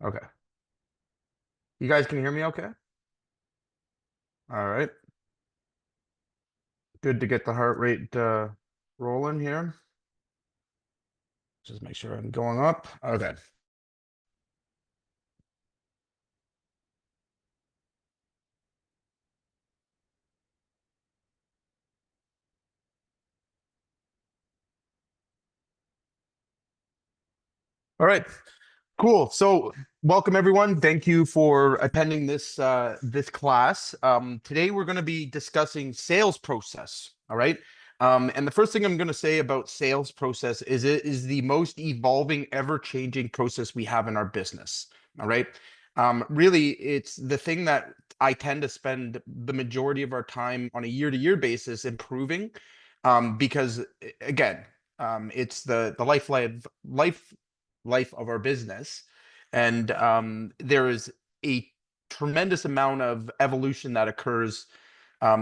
Okay. You guys can hear me okay? All right. Good to get the heart rate rolling here. Just make sure I'm going up. Okay. All right. Cool. So, welcome everyone. Thank you for attending this class. Today we're going to be discussing sales process. All right. And the first thing I'm going to say about sales process is it is the most evolving, ever-changing process we have in our business. All right. Really, it's the thing that I tend to spend the majority of our time on a year-to-year basis improving, because again, it's the life of our business. And there is a tremendous amount of evolution that occurs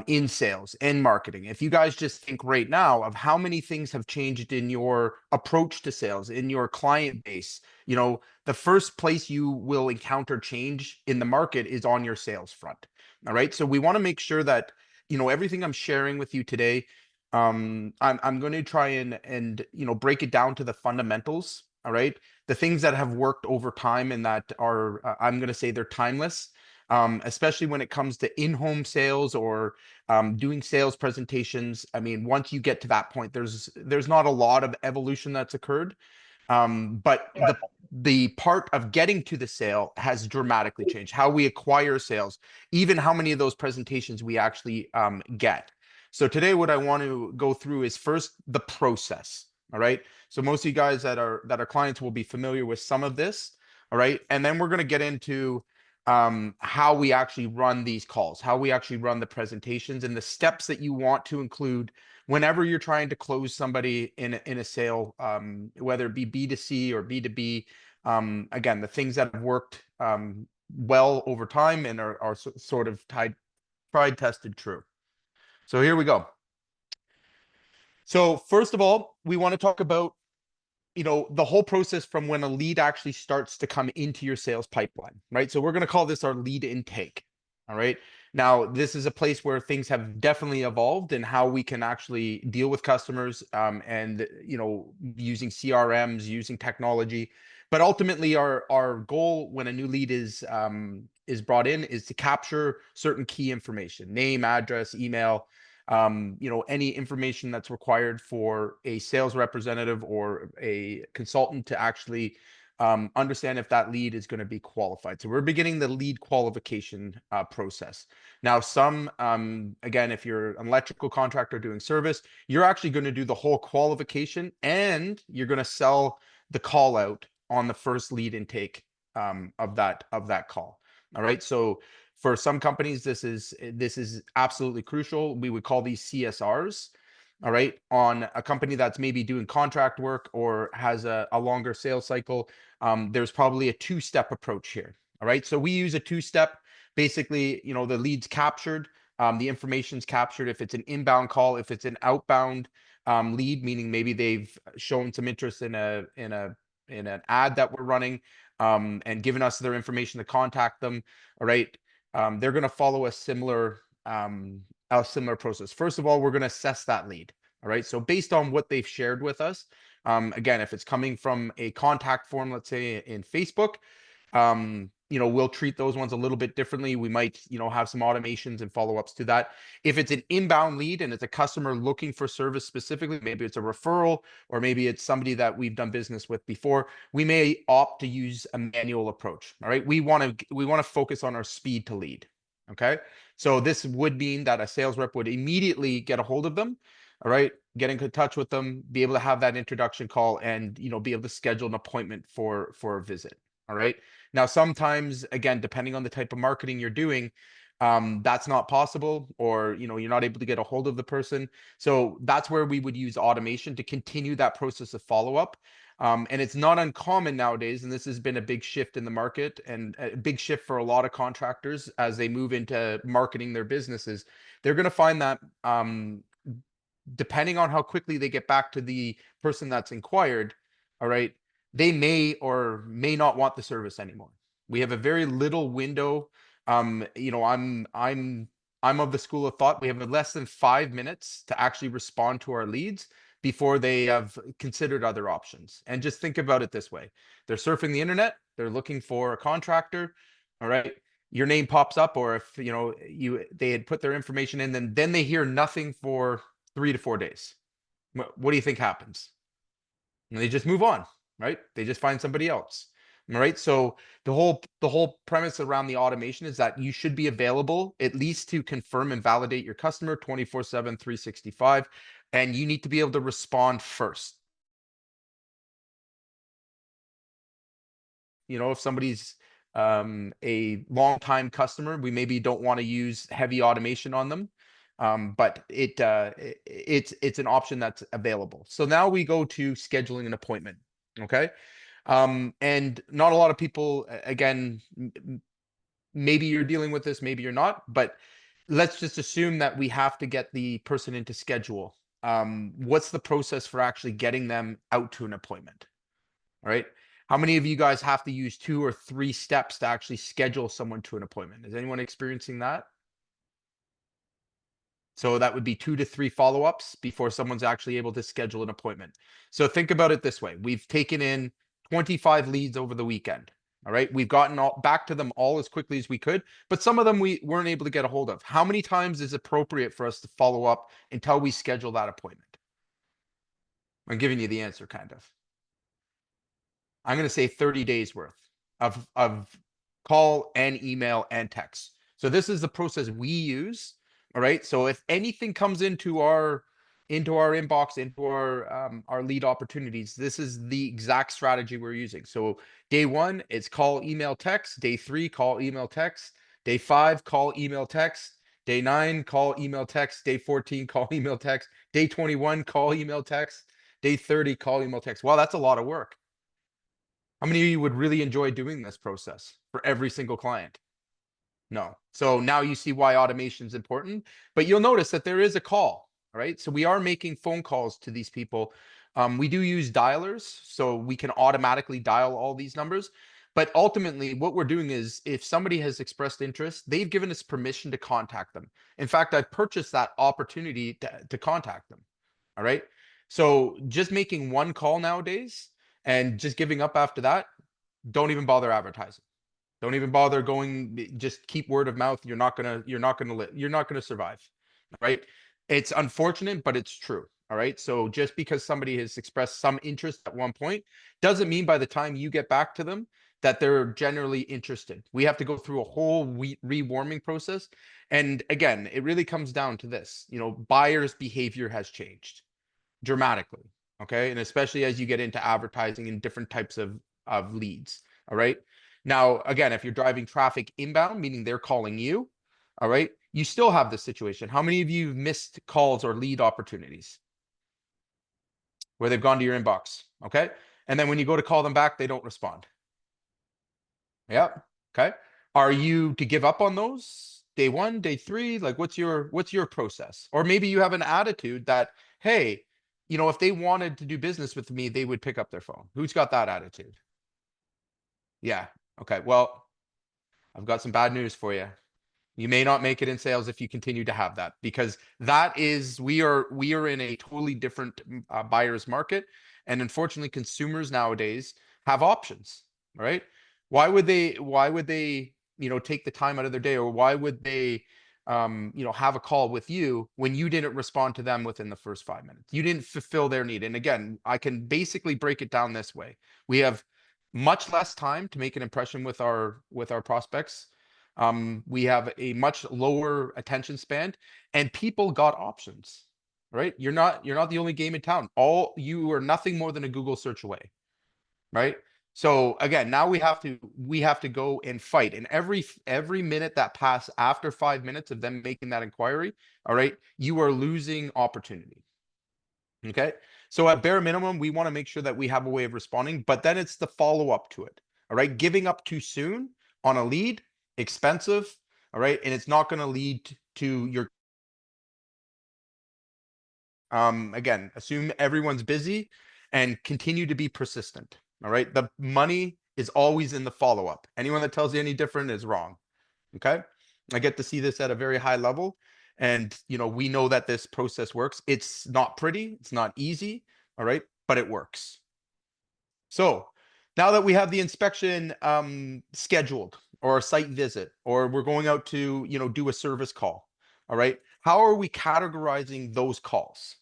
in sales and marketing. If you guys just think right now of how many things have changed in your approach to sales, in your client base, the first place you will encounter change in the market is on your sales front. All right. So we want to make sure that, everything I'm sharing with you today, I'm going to try and break it down to the fundamentals. All right. The things that have worked over time and that are, I'm going to say they're timeless, especially when it comes to in-home sales or doing sales presentations. I mean, once you get to that point, there's not a lot of evolution that's occurred, but the part of getting to the sale has dramatically changed. How we acquire sales, even how many of those presentations we actually get. So today, what I want to go through is first the process. All right. So most of you guys that are clients will be familiar with some of this. All right. And then we're going to get into how we actually run these calls, how we actually run the presentations, and the steps that you want to include whenever you're trying to close somebody in a sale, whether it be B2C or B2B. Again, the things that have worked well over time and are sort of tried, tested, true. So here we go. So first of all, we want to talk about the whole process from when a lead actually starts to come into your sales pipeline, right? So we're going to call this our lead intake. All right. Now, this is a place where things have definitely evolved in how we can actually deal with customers, and using CRMs, using technology. But ultimately, our goal when a new lead is brought in is to capture certain key information: name, address, email, any information that's required for a sales representative or a consultant to actually understand if that lead is going to be qualified. So we're beginning the lead qualification process. Now, again, if you're an electrical contractor doing service, you're actually going to do the whole qualification, and you're going to sell the call out on the first lead intake of that call. All right. So for some companies, this is absolutely crucial. We would call these CSRs. All right. On a company that's maybe doing contract work or has a longer sales cycle, there's probably a two-step approach here. All right. So we use a two-step. Basically, the lead's captured, the information's captured. If it's an inbound call, if it's an outbound lead, meaning maybe they've shown some interest in an ad that we're running, and given us their information to contact them. All right. They're going to follow a similar process. First of all, we're going to assess that lead. All right. So based on what they've shared with us, again, if it's coming from a contact form, let's say in Facebook, we'll treat those ones a little bit differently. We might, have some automations and follow-ups to that. If it's an inbound lead and it's a customer looking for service specifically, maybe it's a referral, or maybe it's somebody that we've done business with before, we may opt to use a manual approach. All right. We want to focus on our speed to lead. Okay. So this would mean that a sales rep would immediately get a hold of them. All right. Get in touch with them, be able to have that introduction call, and, be able to schedule an appointment for a visit. All right. Now, sometimes, again, depending on the type of marketing you're doing, that's not possible, or, you're not able to get a hold of the person. So that's where we would use automation to continue that process of follow-up. And it's not uncommon nowadays, and this has been a big shift in the market and a big shift for a lot of contractors as they move into marketing their businesses. They're going to find that, depending on how quickly they get back to the person that's inquired, all right, they may or may not want the service anymore. We have a very little window. I'm of the school of thought we have less than 5 minutes to actually respond to our leads before they have considered other options. And just think about it this way: they're surfing the internet, they're looking for a contractor. All right, your name pops up, or if they had put their information in, then they hear nothing for 3 to 4 days. What do you think happens? And they just move on, right? They just find somebody else. All right. So the whole premise around the automation is that you should be available at least to confirm and validate your customer 24/7, 365, and you need to be able to respond first. If somebody's a long time customer, we maybe don't want to use heavy automation on them. But it's an option that's available. So now we go to scheduling an appointment. Okay. And not a lot of people, again, maybe you're dealing with this, maybe you're not, but let's just assume that we have to get the person into schedule. What's the process for actually getting them out to an appointment? All right. How many of you guys have to use 2 or 3 steps to actually schedule someone to an appointment? Is anyone experiencing that? So that would be 2 to 3 follow-ups before someone's actually able to schedule an appointment. So think about it this way. We've taken in 25 leads over the weekend. All right. We've gotten back to them all as quickly as we could, but some of them we weren't able to get a hold of. How many times is appropriate for us to follow up until we schedule that appointment? I'm giving you the answer, kind of. I'm going to say 30 days worth of call and email and text. So this is the process we use. All right. So if anything comes into our inbox, into our lead opportunities, this is the exact strategy we're using. So day 1, it's call, email, text. Day 3, call, email, text. Day 5, call, email, text. Day 9, call, email, text. Day 14, call, email, text. Day 21, call, email, text. Day 30, call, email, text. Wow, that's a lot of work. How many of you would really enjoy doing this process for every single client? No. So now you see why automation is important, but you'll notice that there is a call, right? So we are making phone calls to these people. We do use dialers, so we can automatically dial all these numbers. But ultimately, what we're doing is if somebody has expressed interest, they've given us permission to contact them. In fact, I've purchased that opportunity to contact them. All right. So just making one call nowadays and just giving up after that, don't even bother advertising. Don't even bother going, just keep word of mouth. You're not gonna survive. Right? It's unfortunate, but it's true. All right. So just because somebody has expressed some interest at one point doesn't mean by the time you get back to them that they're generally interested. We have to go through a whole rewarming process. And again, it really comes down to this, buyers' behavior has changed dramatically. Okay. And especially as you get into advertising and different types of leads. All right. Now, again, if you're driving traffic inbound, meaning they're calling you, all right, you still have this situation. How many of you missed calls or lead opportunities where they've gone to your inbox? Okay. And then when you go to call them back, they don't respond. Yeah. Okay. Are you to give up on those day 1, day 3? Like what's your process? Or maybe you have an attitude that, hey, if they wanted to do business with me, they would pick up their phone. Who's got that attitude? Yeah. Okay. Well, I've got some bad news for you. You may not make it in sales if you continue to have that, because we are in a totally different buyer's market, and unfortunately, consumers nowadays have options. Right? Why would they take the time out of their day, or why would they have a call with you when you didn't respond to them within the first 5 minutes? You didn't fulfill their need. And again, I can basically break it down this way: we have much less time to make an impression with our prospects. We have a much lower attention span, and people got options. Right? You're not the only game in town. You are nothing more than a Google search away. Right? So again, now we have to go and fight. And every minute that pass after 5 minutes of them making that inquiry, all right, you are losing opportunity. Okay. So at bare minimum, we want to make sure that we have a way of responding, but then it's the follow up to it. All right. Giving up too soon on a lead, expensive. All right. And it's not going to lead to your, again, assume everyone's busy and continue to be persistent. All right. The money is always in the follow-up. Anyone that tells you any different is wrong. Okay. I get to see this at a very high level. And, we know that this process works. It's not pretty. It's not easy. All right. But it works. So now that we have the inspection scheduled, or a site visit, or we're going out to, do a service call. All right. How are we categorizing those calls?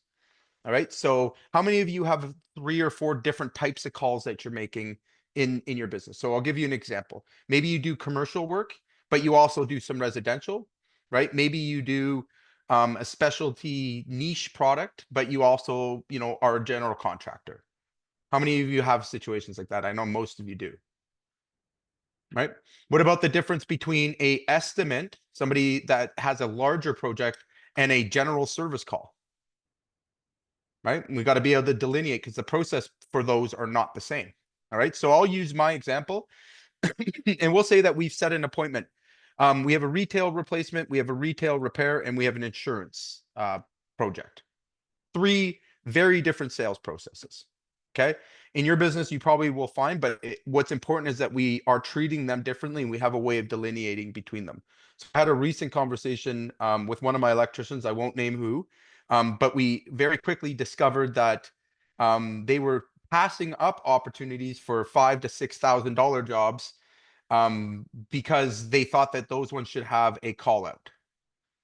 All right. So how many of you have 3 or 4 different types of calls that you're making in your business? So I'll give you an example. Maybe you do commercial work, but you also do some residential, right? Maybe you do a specialty niche product, but you also, are a general contractor. How many of you have situations like that? I know most of you do, right? What about the difference between a estimate, somebody that has a larger project, and a general service call? Right? We got to be able to delineate, because the process for those are not the same. All right. So I'll use my example and we'll say that we've set an appointment. We have a retail replacement, we have a retail repair, and we have an insurance project. 3 very different sales processes. Okay. In your business, you probably will find, but what's important is that we are treating them differently and we have a way of delineating between them. So I had a recent conversation with one of my electricians. I won't name who, but we very quickly discovered that they were passing up opportunities for $5,000 to $6,000 jobs because they thought that those ones should have a call out.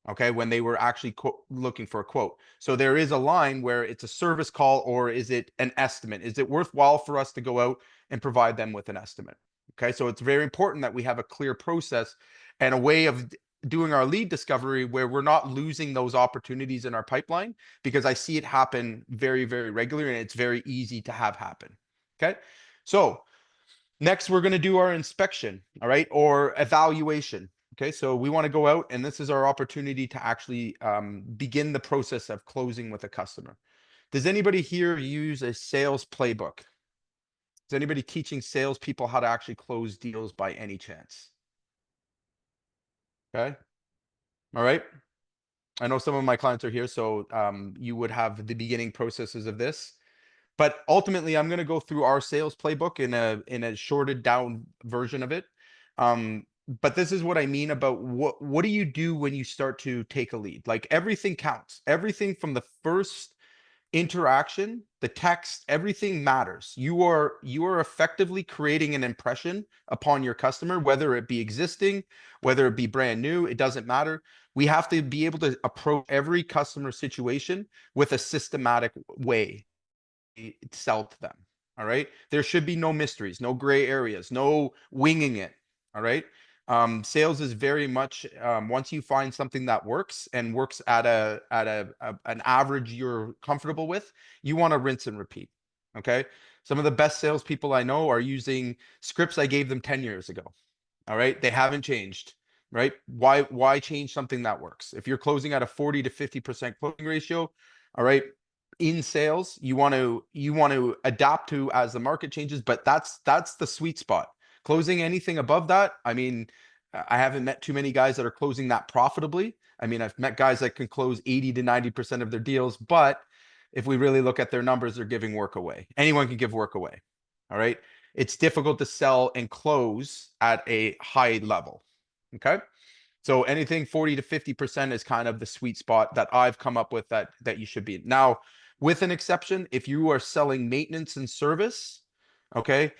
Okay, when they were actually looking for a quote. So there is a line where it's a service call, or is it an estimate? Is it worthwhile for us to go out and provide them with an estimate? Okay, so it's very important that we have a clear process and a way of doing our lead discovery where we're not losing those opportunities in our pipeline, because I see it happen very, very regularly, and it's very easy to have happen. Okay, so next we're going to do our inspection, all right, or evaluation. Okay, so we want to go out, and this is our opportunity to actually begin the process of closing with a customer. Does anybody here use a sales playbook? Is anybody teaching salespeople how to actually close deals by any chance? Okay, all right. I know some of my clients are here, so you would have the beginning processes of this. But ultimately, I'm going to go through our sales playbook in a shorted down version of it. But this is what I mean about what do you do when you start to take a lead? Like, everything counts. Everything from the first interaction, the text, everything matters. You are effectively creating an impression upon your customer, whether it be existing, whether it be brand new, it doesn't matter. We have to be able to approach every customer situation with a systematic way sell to them. All right. There should be no mysteries, no gray areas, no winging it. All right. Sales is very much once you find something that works and works at an average you're comfortable with, you want to rinse and repeat. Okay. Some of the best salespeople I know are using scripts I gave them 10 years ago. All right. They haven't changed. Right. Why change something that works? If you're closing at a 40 to 50% closing ratio, all right, in sales, you want to adapt to as the market changes, but that's the sweet spot. Closing anything above that, I mean, I haven't met too many guys that are closing that profitably. I mean, I've met guys that can close 80 to 90% of their deals, but if we really look at their numbers, they're giving work away. Anyone can give work away. All right. It's difficult to sell and close at a high level. Okay. So anything 40 to 50% is kind of the sweet spot that I've come up with that you should be in. Now, with an exception, if you are selling maintenance and service, okay,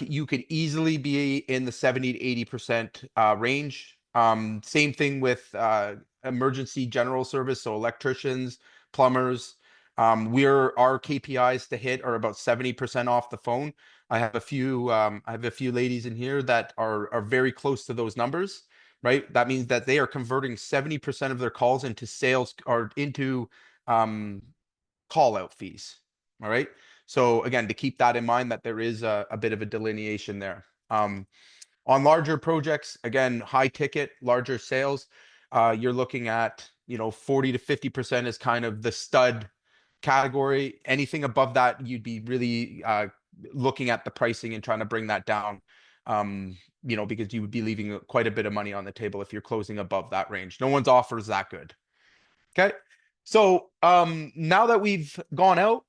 you could easily be in the 70 to 80% range. Same thing with emergency general service, so electricians, plumbers. Our KPIs to hit are about 70% off the phone. I have a few ladies in here that are very close to those numbers. Right. That means that they are converting 70% of their calls into sales or into call out fees. All right. So again, to keep that in mind, that there is a bit of a delineation there. On larger projects, again, high ticket, larger sales, you're looking at, 40 to 50% is kind of the stud category. Anything above that, you'd be really looking at the pricing and trying to bring that down. Because you would be leaving quite a bit of money on the table if you're closing above that range. No one's offers that good. Okay. So now that we've gone out,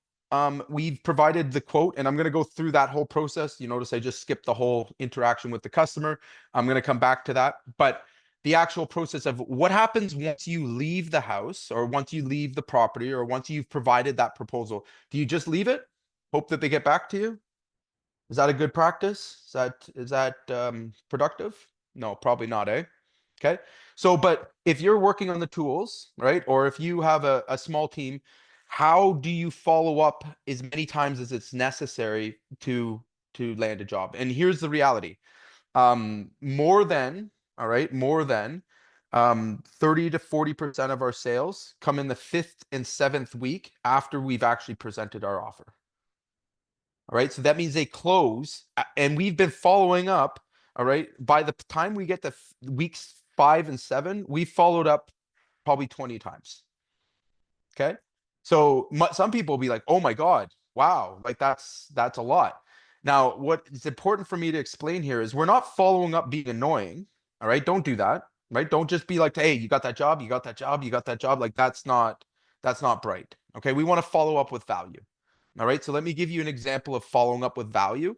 we've provided the quote, and I'm going to go through that whole process. You notice I just skipped the whole interaction with the customer. I'm going to come back to that. But the actual process of what happens once you leave the house, or once you leave the property, or once you've provided that proposal, do you just leave it? Hope that they get back to you? Is that a good practice? Is that productive? No, probably not, eh? Okay. So, but if you're working on the tools, right, or if you have a small team, how do you follow up as many times as it's necessary to land a job? And here's the reality. More than, all right, more than 30 to 40% of our sales come in the 5th and 7th week after we've actually presented our offer. All right. So that means they close, and we've been following up. All right. By the time we get to weeks 5 and 7, we followed up probably 20 times. Okay. So some people will be like, oh my God, wow, like that's a lot. Now, what is important for me to explain here is we're not following up being annoying. All right. Don't do that. Right. Don't just be like, hey, you got that job, you got that job, you got that job. Like that's not bright. Okay. We want to follow up with value. All right. So let me give you an example of following up with value.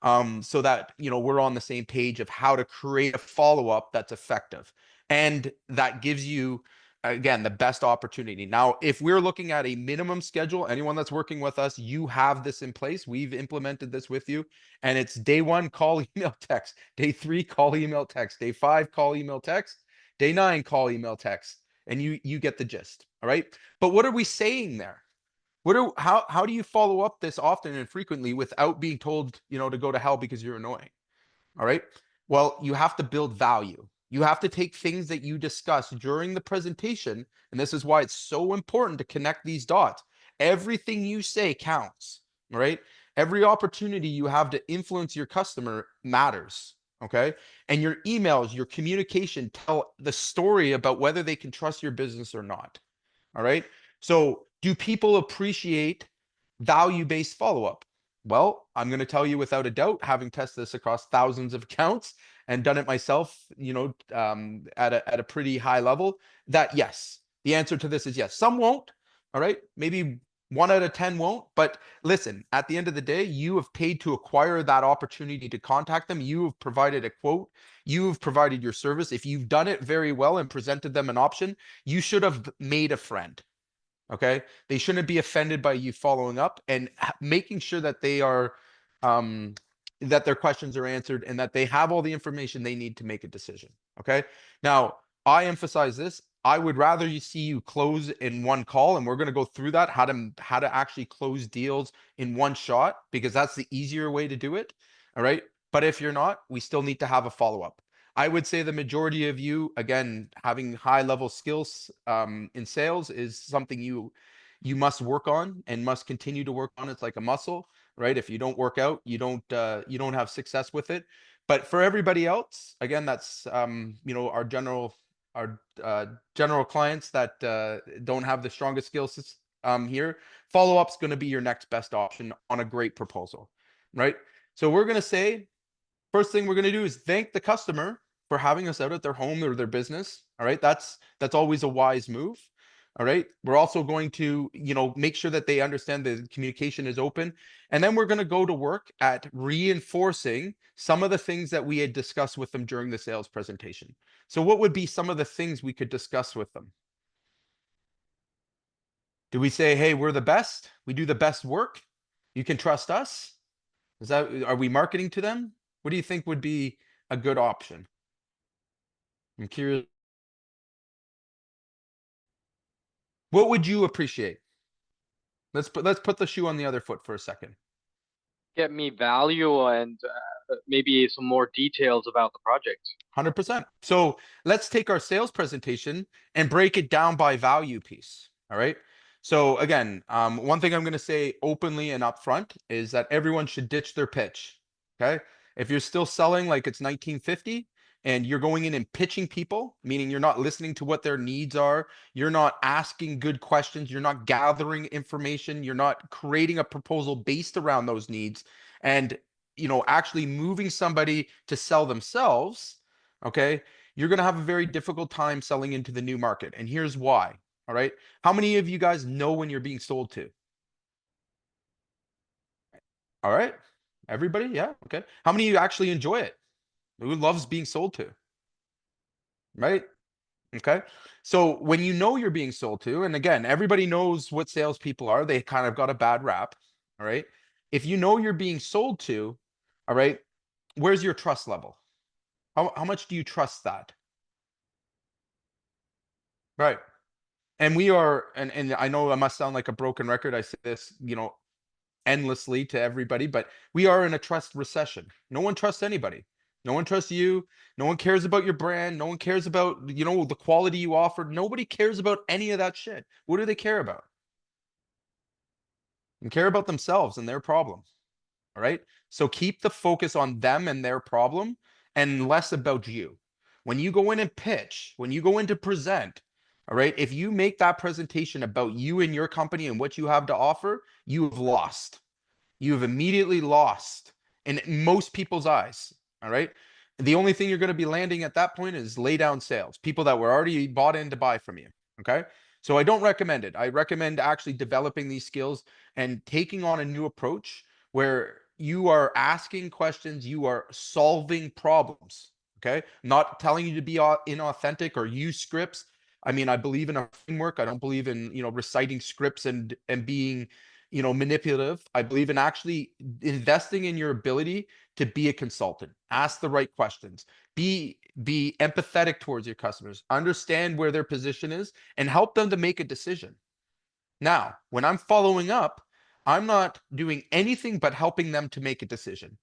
So that we're on the same page of how to create a follow-up that's effective and that gives you, again, the best opportunity. Now, if we're looking at a minimum schedule, anyone that's working with us, you have this in place. We've implemented this with you, and it's day 1, call, email, text. Day 3, call, email, text. Day 5, call, email, text. Day 9, call, email, text. And you get the gist. All right. But what are we saying there? How do you follow up this often and frequently without being told, to go to hell because you're annoying? All right. Well, you have to build value. You have to take things that you discuss during the presentation. And this is why it's so important to connect these dots. Everything you say counts, right? Every opportunity you have to influence your customer matters. Okay. And your emails, your communication tell the story about whether they can trust your business or not. All right. So do people appreciate value-based follow-up? Well, I'm going to tell you without a doubt, having tested this across thousands of accounts and done it myself, at a pretty high level, that yes, the answer to this is yes. Some won't. All right. Maybe 1 out of 10 won't. But listen, at the end of the day, you have paid to acquire that opportunity to contact them. You have provided a quote. You have provided your service. If you've done it very well and presented them an option, you should have made a friend. Okay. They shouldn't be offended by you following up and making sure that they are, that their questions are answered and that they have all the information they need to make a decision. Okay. Now, I emphasize this. I would rather see you close in one call, and we're going to go through that, how to actually close deals in one shot, because that's the easier way to do it. All right. But if you're not, we still need to have a follow-up. I would say the majority of you, again, having high level skills in sales is something you must work on and must continue to work on. It's like a muscle, right? If you don't work out, you don't have success with it. But for everybody else, again, that's our general clients that don't have the strongest skills here. Follow-up's going to be your next best option on a great proposal, right? So we're going to say, first thing we're going to do is thank the customer for having us out at their home or their business. All right. That's always a wise move. All right. We're also going to, make sure that they understand the communication is open. And then we're going to go to work at reinforcing some of the things that we had discussed with them during the sales presentation. So what would be some of the things we could discuss with them? Do we say, hey, we're the best? We do the best work. You can trust us. Are we marketing to them? What do you think would be a good option? I'm curious. What would you appreciate? Let's put the shoe on the other foot for a second. Get me value and maybe some more details about the project. 100%. So let's take our sales presentation and break it down by value piece. All right. So again, one thing I'm going to say openly and upfront is that everyone should ditch their pitch. Okay. If you're still selling like it's 1950 and you're going in and pitching people, meaning you're not listening to what their needs are, you're not asking good questions, you're not gathering information, you're not creating a proposal based around those needs, and actually moving somebody to sell themselves, okay, you're going to have a very difficult time selling into the new market. And here's why. All right. How many of you guys know when you're being sold to? All right. Everybody. Yeah. Okay. How many of you actually enjoy it? Who loves being sold to? Right. Okay. So when you know you're being sold to, and again, everybody knows what salespeople are, they kind of got a bad rap. All right. If you know you're being sold to, all right, where's your trust level? How much do you trust that? Right. And we are, and I know I must sound like a broken record. I say this, endlessly to everybody, but we are in a trust recession. No one trusts anybody. No one trusts you. No one cares about your brand. No one cares about, the quality you offer. Nobody cares about any of that shit. What do they care about? They care about themselves and their problem. All right. So keep the focus on them and their problem and less about you. When you go in and pitch, when you go in to present, all right, if you make that presentation about you and your company and what you have to offer, you have lost. You have immediately lost in most people's eyes. All right. The only thing you're going to be landing at that point is lay down sales, people that were already bought in to buy from you. Okay. So I don't recommend it. I recommend actually developing these skills and taking on a new approach where you are asking questions, you are solving problems. Okay. Not telling you to be inauthentic or use scripts. I mean, I believe in a framework. I don't believe in, reciting scripts and being, manipulative. I believe in actually investing in your ability to be a consultant. Ask the right questions. Be empathetic towards your customers. Understand where their position is and help them to make a decision. Now, when I'm following up, I'm not doing anything but helping them to make a decision.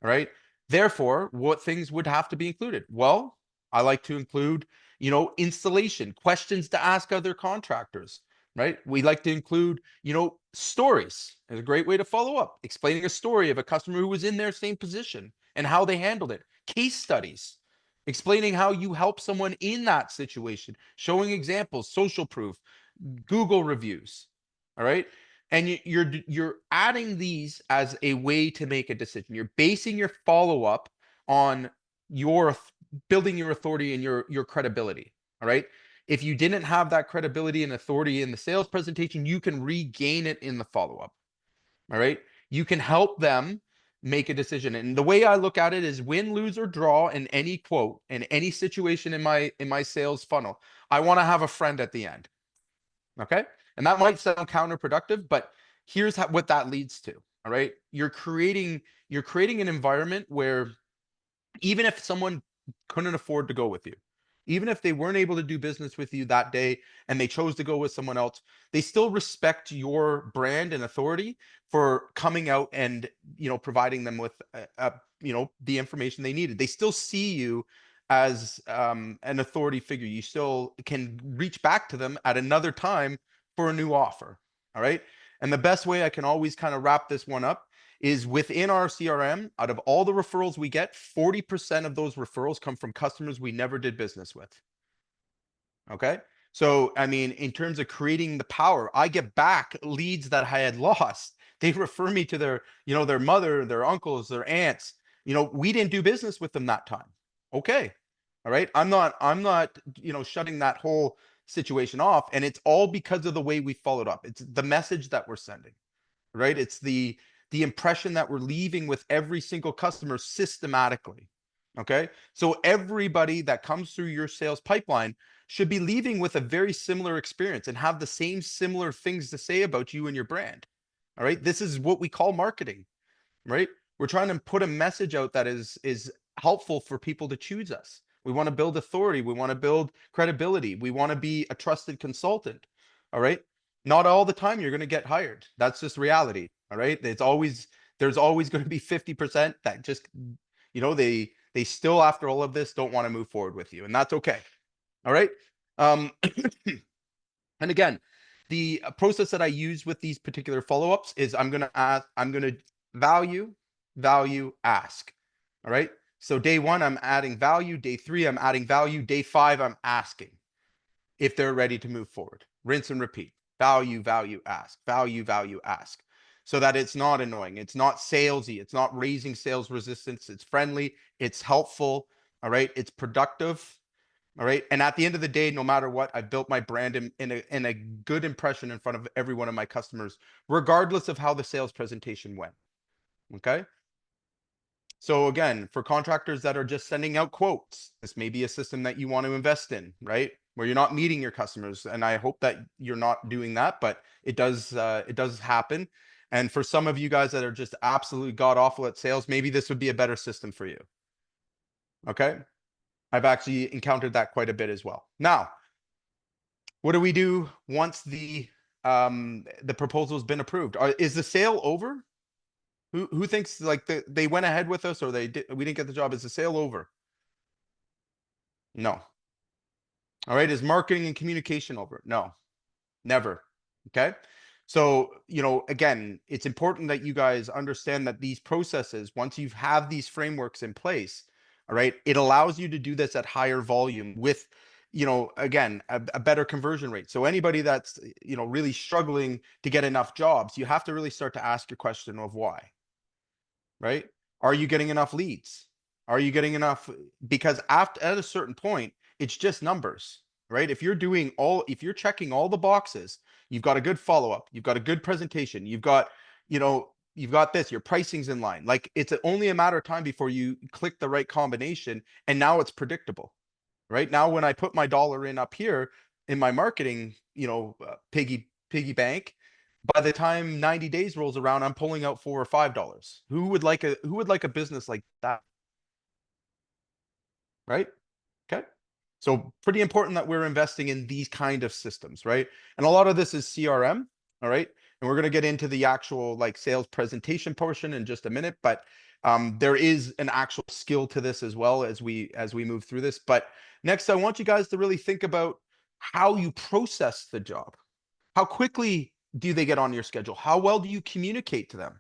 All right. Therefore, what things would have to be included? Well, I like to include, installation, questions to ask other contractors, right? We like to include, stories. Is a great way to follow up, explaining a story of a customer who was in their same position and how they handled it. Case studies, explaining how you help someone in that situation, showing examples, social proof, Google reviews. All right. And you're adding these as a way to make a decision. You're basing your follow-up on your building your authority and your credibility. All right. If you didn't have that credibility and authority in the sales presentation, you can regain it in the follow-up. All right. You can help them make a decision. And the way I look at it is win, lose, or draw in any quote, in any situation in my sales funnel. I want to have a friend at the end. Okay. And that might sound counterproductive, but here's what that leads to. All right. You're creating an environment where even if someone couldn't afford to go with you, even if they weren't able to do business with you that day and they chose to go with someone else, they still respect your brand and authority for coming out and, providing them with, the information they needed. They still see you as an authority figure. You still can reach back to them at another time for a new offer. All right. And the best way I can always kind of wrap this one up is within our CRM, out of all the referrals we get, 40% of those referrals come from customers we never did business with. Okay. So, I mean, in terms of creating the power, I get back leads that I had lost. They refer me to their mother, their uncles, their aunts. We didn't do business with them that time. Okay. All right. I'm not, shutting that whole situation off. And it's all because of the way we followed up. It's the message that we're sending, right? It's the impression that we're leaving with every single customer systematically. Okay. So everybody that comes through your sales pipeline should be leaving with a very similar experience and have the same similar things to say about you and your brand. All right. This is what we call marketing, right? We're trying to put a message out that is helpful for people to choose us. We want to build authority. We want to build credibility. We want to be a trusted consultant. All right. Not all the time you're going to get hired. That's just reality. All right. There's always going to be 50% that just, they still, after all of this, don't want to move forward with you. And that's okay. All right. Um, and again, the process that I use with these particular follow-ups is I'm going to value, ask. All right. So day 1, I'm adding value. Day 3, I'm adding value. Day 5, I'm asking if they're ready to move forward. Rinse and repeat. Value, ask. Value, ask. So that it's not annoying. It's not salesy. It's not raising sales resistance. It's friendly. It's helpful. All right. It's productive. All right. And at the end of the day, no matter what, I've built my brand in a good impression in front of every one of my customers, regardless of how the sales presentation went. Okay. So again, for contractors that are just sending out quotes, this may be a system that you want to invest in, right? Where you're not meeting your customers. And I hope that you're not doing that, but it does happen. And for some of you guys that are just absolutely god awful at sales, maybe this would be a better system for you. Okay. I've actually encountered that quite a bit as well. Now, what do we do once the proposal has been approved? Is the sale over? Who thinks like they went ahead with us or we didn't get the job? Is the sale over? No. All right. Is marketing and communication over? No, never. Okay. So, again, it's important that you guys understand that these processes, once you have these frameworks in place, all right, it allows you to do this at higher volume with, again, a better conversion rate. So anybody that's, really struggling to get enough jobs, you have to really start to ask your question of why, right? Are you getting enough leads? Are you getting enough? Because at a certain point, it's just numbers, right? If you're checking all the boxes, you've got a good follow-up, you've got a good presentation, you've got this, your pricing's in line. Like it's only a matter of time before you click the right combination, and now it's predictable, right? Now, when I put my dollar in up here in my marketing, piggy bank, by the time 90 days rolls around, I'm pulling out $4 or $5. Who would like a business like that? Right? Okay. So pretty important that we're investing in these kind of systems, right? And a lot of this is CRM, all right? And we're going to get into the actual like sales presentation portion in just a minute, but there is an actual skill to this as well as we move through this. But next, I want you guys to really think about how you process the job. How quickly do they get on your schedule? How well do you communicate to them?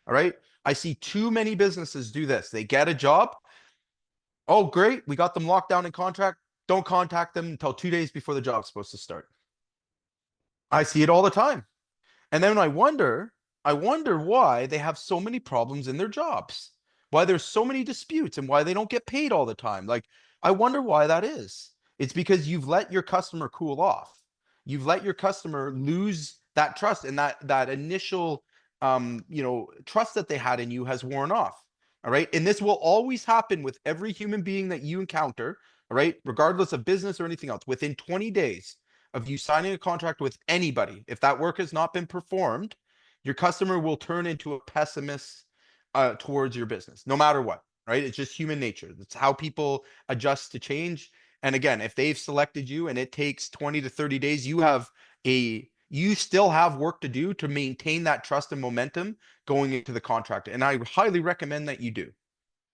All right. I see too many businesses do this. They get a job. Oh, great. We got them locked down in contract. Don't contact them until 2 days before the job's supposed to start. I see it all the time. And then I wonder why they have so many problems in their jobs, why there's so many disputes and why they don't get paid all the time. Like, I wonder why that is. It's because you've let your customer cool off. You've let your customer lose that trust, and that initial trust that they had in you has worn off. All right. And this will always happen with every human being that you encounter, all right, regardless of business or anything else. Within 20 days of you signing a contract with anybody, if that work has not been performed, your customer will turn into a pessimist towards your business, no matter what, right? It's just human nature. That's how people adjust to change. And again, if they've selected you and it takes 20 to 30 days, you still have work to do to maintain that trust and momentum going into the contract. And I highly recommend that you do.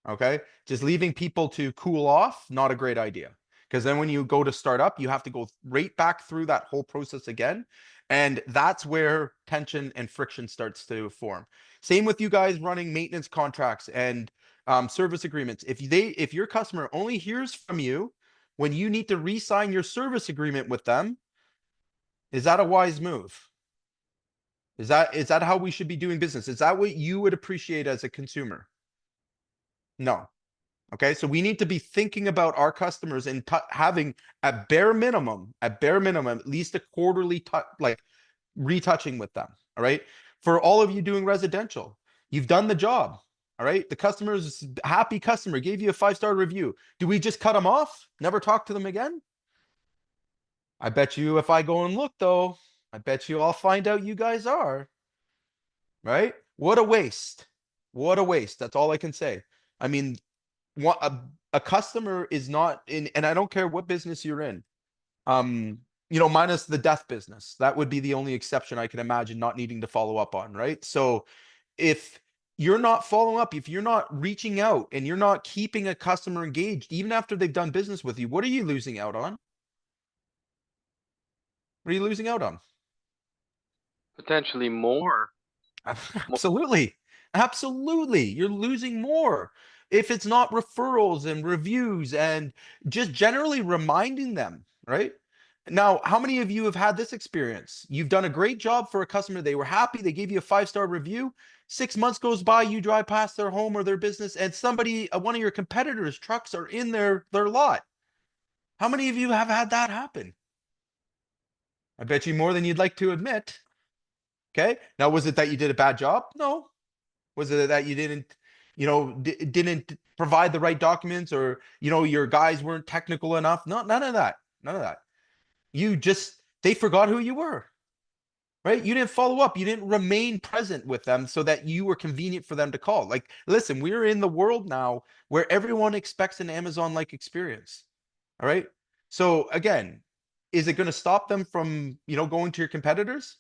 Okay. Just leaving people to cool off, not a great idea. Because then when you go to start up, you have to go right back through that whole process again. And that's where tension and friction starts to form. Same with you guys running maintenance contracts and service agreements. If your customer only hears from you when you need to re-sign your service agreement with them, is that a wise move? Is that how we should be doing business? Is that what you would appreciate as a consumer? No. Okay, so we need to be thinking about our customers and having at bare minimum, at least a quarterly like retouching with them. All right. For all of you doing residential, you've done the job. All right. The customer's happy customer gave you a 5-star review. Do we just cut them off? Never talk to them again? I bet you if I go and look though, I bet you I'll find out you guys are. Right? What a waste. What a waste. That's all I can say. I mean, what a customer is not in, and I don't care what business you're in. Minus the death business. That would be the only exception I can imagine not needing to follow up on, right? So if you're not following up, if you're not reaching out and you're not keeping a customer engaged, even after they've done business with you, what are you losing out on? What are you losing out on? Potentially more. Absolutely. Absolutely. You're losing more. If it's not referrals and reviews and just generally reminding them, right? Now, how many of you have had this experience? You've done a great job for a customer. They were happy. They gave you a 5-star review. 6 months goes by, you drive past their home or their business, and one of your competitors' trucks are in their lot. How many of you have had that happen? I bet you more than you'd like to admit. Okay. Now, was it that you did a bad job? No. Was it that you didn't, didn't provide the right documents, or, your guys weren't technical enough? No, none of that. None of that. They forgot who you were, right? You didn't follow up. You didn't remain present with them so that you were convenient for them to call. Like, listen, we're in the world now where everyone expects an Amazon-like experience. All right. So again, is it going to stop them from, going to your competitors?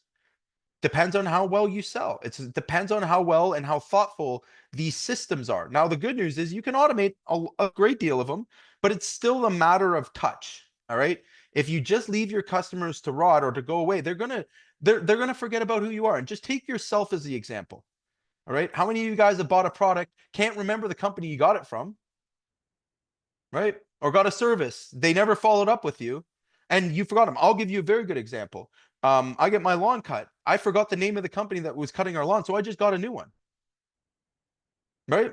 Depends on how well you sell. It depends on how well and how thoughtful these systems are. Now, the good news is you can automate a great deal of them, but it's still a matter of touch. All right. If you just leave your customers to rot or to go away, they're gonna forget about who you are. And just take yourself as the example. All right. How many of you guys have bought a product, can't remember the company you got it from, right? Or got a service, they never followed up with you, and you forgot them. I'll give you a very good example. I get my lawn cut. I forgot the name of the company that was cutting our lawn, so I just got a new one. Right?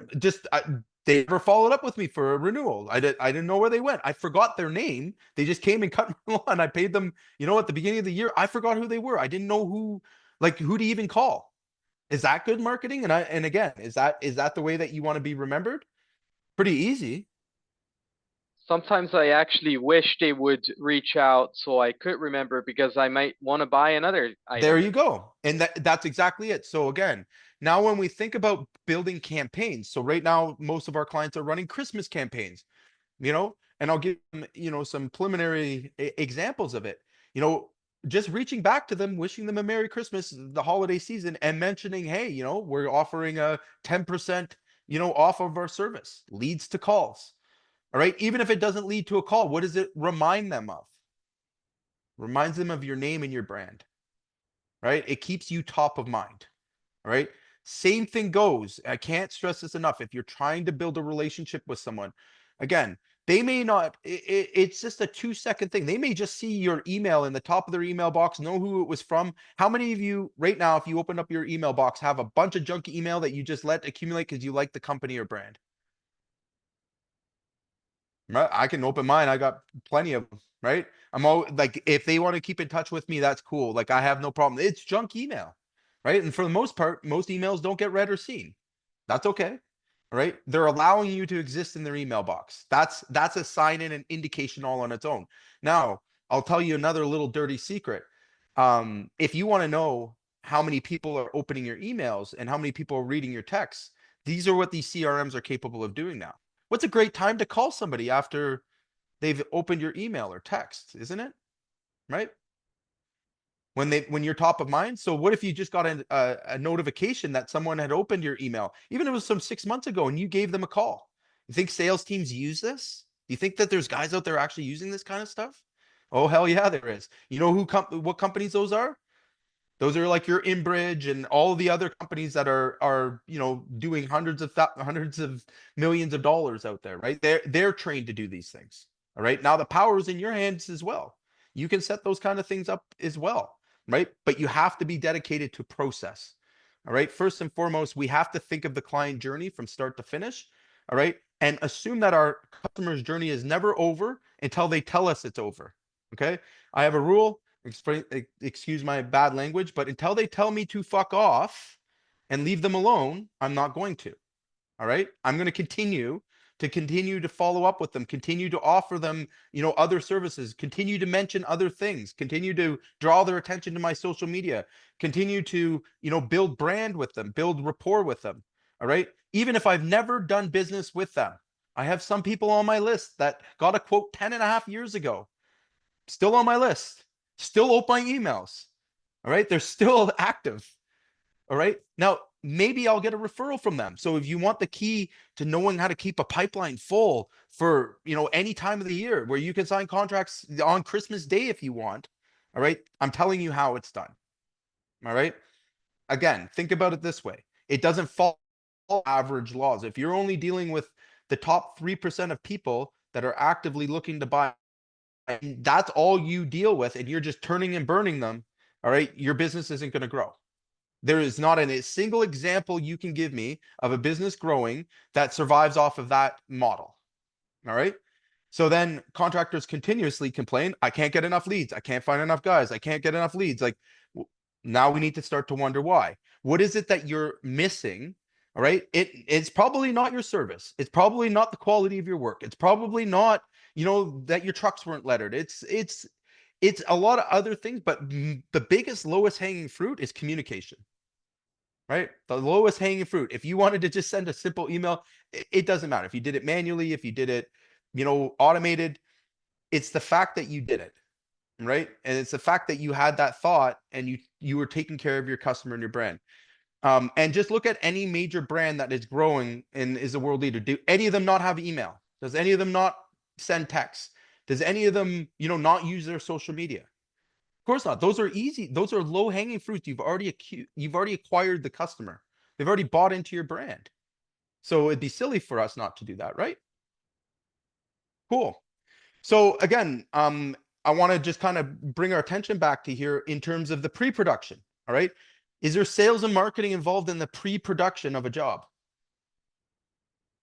They never followed up with me for a renewal. I didn't know where they went. I forgot their name. They just came and cut my lawn. I paid them, at the beginning of the year. I forgot who they were. I didn't know who to even call. Is that good marketing? And again, is that the way that you want to be remembered? Pretty easy. Sometimes I actually wish they would reach out so I could remember, because I might want to buy another There item. you go. And that's exactly it. So again, now when we think about building campaigns, so right now most of our clients are running Christmas campaigns, and I'll give them, some preliminary examples of it. Just reaching back to them, wishing them a Merry Christmas, the holiday season, and mentioning, hey, we're offering a 10%, off of our service, leads to calls. All right. Even if it doesn't lead to a call, what does it remind them of? Reminds them of your name and your brand, right? It keeps you top of mind. All right. Same thing goes. I can't stress this enough. If you're trying to build a relationship with someone, again, they may not, it's just a 2-second thing. They may just see your email in the top of their email box, know who it was from. How many of you right now, if you open up your email box, have a bunch of junk email that you just let accumulate because you like the company or brand? Right? I can open mine. I got plenty of them, right? I'm all like, if they want to keep in touch with me, that's cool. Like, I have no problem. It's junk email, right? And for the most part, most emails don't get read or seen. That's okay. All right. They're allowing you to exist in their email box. That's a sign and an indication all on its own. Now, I'll tell you another little dirty secret. If you want to know how many people are opening your emails and how many people are reading your texts, these are what these CRMs are capable of doing now. What's a great time to call somebody after they've opened your email or text, isn't it? Right? When you're top of mind. So what if you just got a notification that someone had opened your email, even if it was some 6 months ago, and you gave them a call? You think sales teams use this? Do you think that there's guys out there actually using this kind of stuff? Oh, hell yeah, there is. You know what companies those are? Those are like your Inbridge and all the other companies that are doing hundreds of millions of dollars out there, right? They're trained to do these things. All right. Now the power is in your hands as well. You can set those kind of things up as well, right? But you have to be dedicated to process. All right. First and foremost, we have to think of the client journey from start to finish. All right. And assume that our customer's journey is never over until they tell us it's over. Okay. I have a rule. Excuse my bad language, but until they tell me to fuck off and leave them alone, I'm not going to. All right. I'm going to continue to follow up with them, continue to offer them, other services, continue to mention other things, continue to draw their attention to my social media, continue to, build brand with them, build rapport with them. All right. Even if I've never done business with them, I have some people on my list that got a quote 10.5 years ago, still on my list, still open my emails. All right. They're still active. All right. Now, maybe I'll get a referral from them. So if you want the key to knowing how to keep a pipeline full for, any time of the year where you can sign contracts on Christmas Day if you want. All right. I'm telling you how it's done. All right. Again, think about it this way. It doesn't follow average laws. If you're only dealing with the top 3% of people that are actively looking to buy, and that's all you deal with, and you're just turning and burning them, all right, your business isn't going to grow. There is not a single example you can give me of a business growing that survives off of that model. All right. So then contractors continuously complain, I can't get enough leads. I can't find enough guys. I can't get enough leads. Like, now we need to start to wonder why. What is it that you're missing? All right. It's probably not your service. It's probably not the quality of your work. It's probably not, that your trucks weren't lettered. It's a lot of other things, but the biggest, lowest hanging fruit is communication, right? The lowest hanging fruit. If you wanted to just send a simple email, it doesn't matter. If you did it manually, if you did it, automated, it's the fact that you did it, right? And it's the fact that you had that thought and you were taking care of your customer and your brand. And just look at any major brand that is growing and is a world leader. Do any of them not have email? Does any of them not send texts? Does any of them, not use their social media? Of course not. Those are easy. Those are low hanging fruits. You've already acquired the customer. They've already bought into your brand. So it'd be silly for us not to do that, right? Cool. So again, I want to just kind of bring our attention back to here in terms of the pre-production. All right. Is there sales and marketing involved in the pre-production of a job?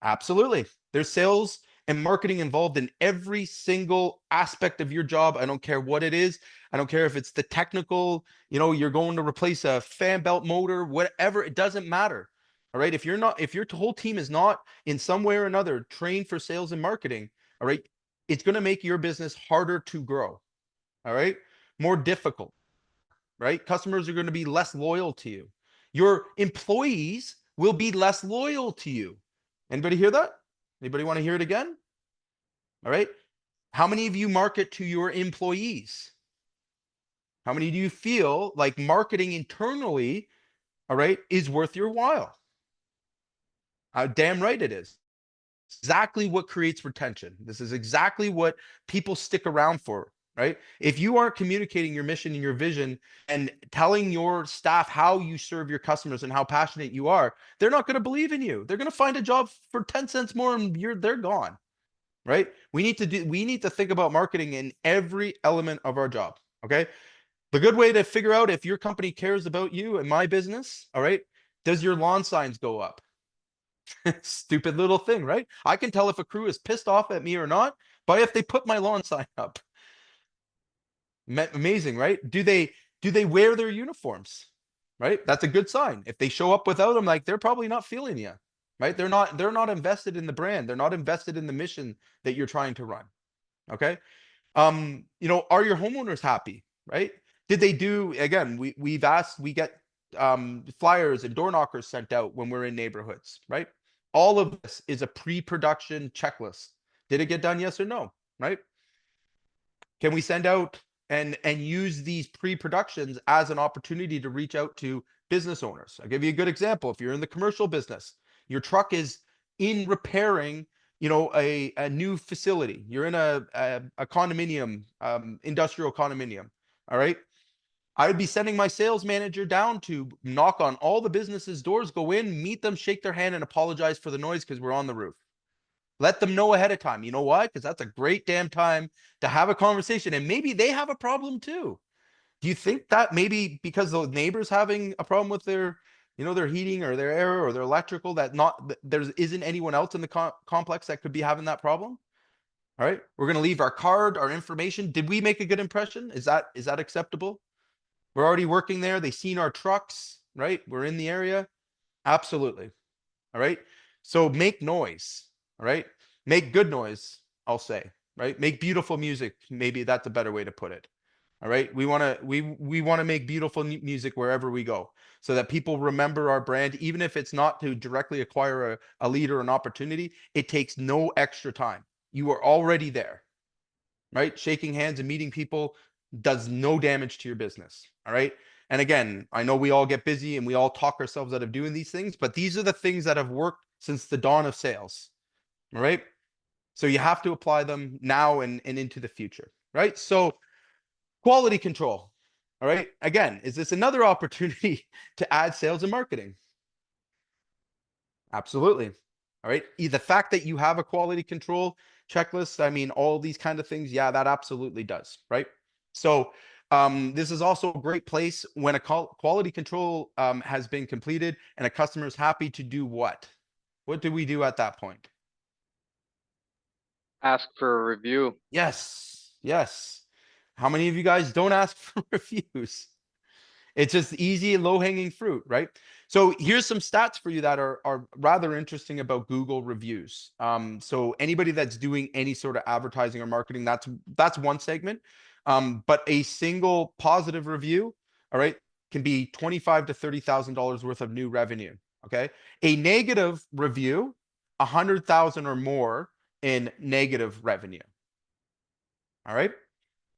Absolutely. There's sales and marketing involved in every single aspect of your job. I don't care what it is. I don't care if it's the technical, you're going to replace a fan belt motor, whatever, it doesn't matter. All right. If your whole team is not in some way or another trained for sales and marketing, all right, it's going to make your business harder to grow. All right. More difficult, right? Customers are going to be less loyal to you. Your employees will be less loyal to you. Anybody hear that? Anybody want to hear it again? All right. How many of you market to your employees? How many do you feel like marketing internally, all right, is worth your while? Damn right it is. Exactly what creates retention. This is exactly what people stick around for, right? If you aren't communicating your mission and your vision and telling your staff how you serve your customers and how passionate you are, they're not going to believe in you. They're going to find a job for 10 cents more and they're gone, right? We need to think about marketing in every element of our job, okay? The good way to figure out if your company cares about you and my business, all right? Does your lawn signs go up? Stupid little thing, right? I can tell if a crew is pissed off at me or not by if they put my lawn sign up. Amazing, right? Do they wear their uniforms? Right? That's a good sign. If they show up without them, like they're probably not feeling you, right? They're not invested in the brand. They're not invested in the mission that you're trying to run. Okay. Are your homeowners happy? Right? Did they do again? We get flyers and door knockers sent out when we're in neighborhoods, right? All of this is a pre-production checklist. Did it get done? Yes or no? Right? Can we send out and use these pre-productions as an opportunity to reach out to business owners? I'll give you a good example. If you're in the commercial business, your truck is in repairing, a new facility. You're in a condominium, industrial condominium. All right. I would be sending my sales manager down to knock on all the businesses' doors, go in, meet them, shake their hand, and apologize for the noise because we're on the roof. Let them know ahead of time. You know why? Because that's a great damn time to have a conversation. And maybe they have a problem too. Do you think that maybe because the neighbor's having a problem with their heating or their air or their electrical, that there isn't anyone else in the complex that could be having that problem? All right. We're going to leave our card, our information. Did we make a good impression? Is that acceptable? We're already working there. They've seen our trucks, right? We're in the area. Absolutely. All right. So make noise. All right. Make good noise, I'll say, right? Make beautiful music. Maybe that's a better way to put it. All right. We want to make beautiful music wherever we go so that people remember our brand, even if it's not to directly acquire a lead or an opportunity. It takes no extra time. You are already there, right? Shaking hands and meeting people does no damage to your business. All right. And again, I know we all get busy and we all talk ourselves out of doing these things, but these are the things that have worked since the dawn of sales. All right. So you have to apply them now and into the future. Right. So quality control. All right. Again, is this another opportunity to add sales and marketing? Absolutely. All right. The fact that you have a quality control checklist, I mean, all these kind of things, yeah, that absolutely does. Right. So this is also a great place when a quality control has been completed and a customer is happy to do what? What do we do at that point? Ask for a review. Yes. Yes. How many of you guys don't ask for reviews? It's just easy, low hanging fruit, right? So here's some stats for you that are rather interesting about Google reviews. So anybody that's doing any sort of advertising or marketing, that's one segment. But a single positive review, all right, can be $25,000 to $30,000 worth of new revenue. Okay. A negative review, 100,000 or more in negative revenue. All right.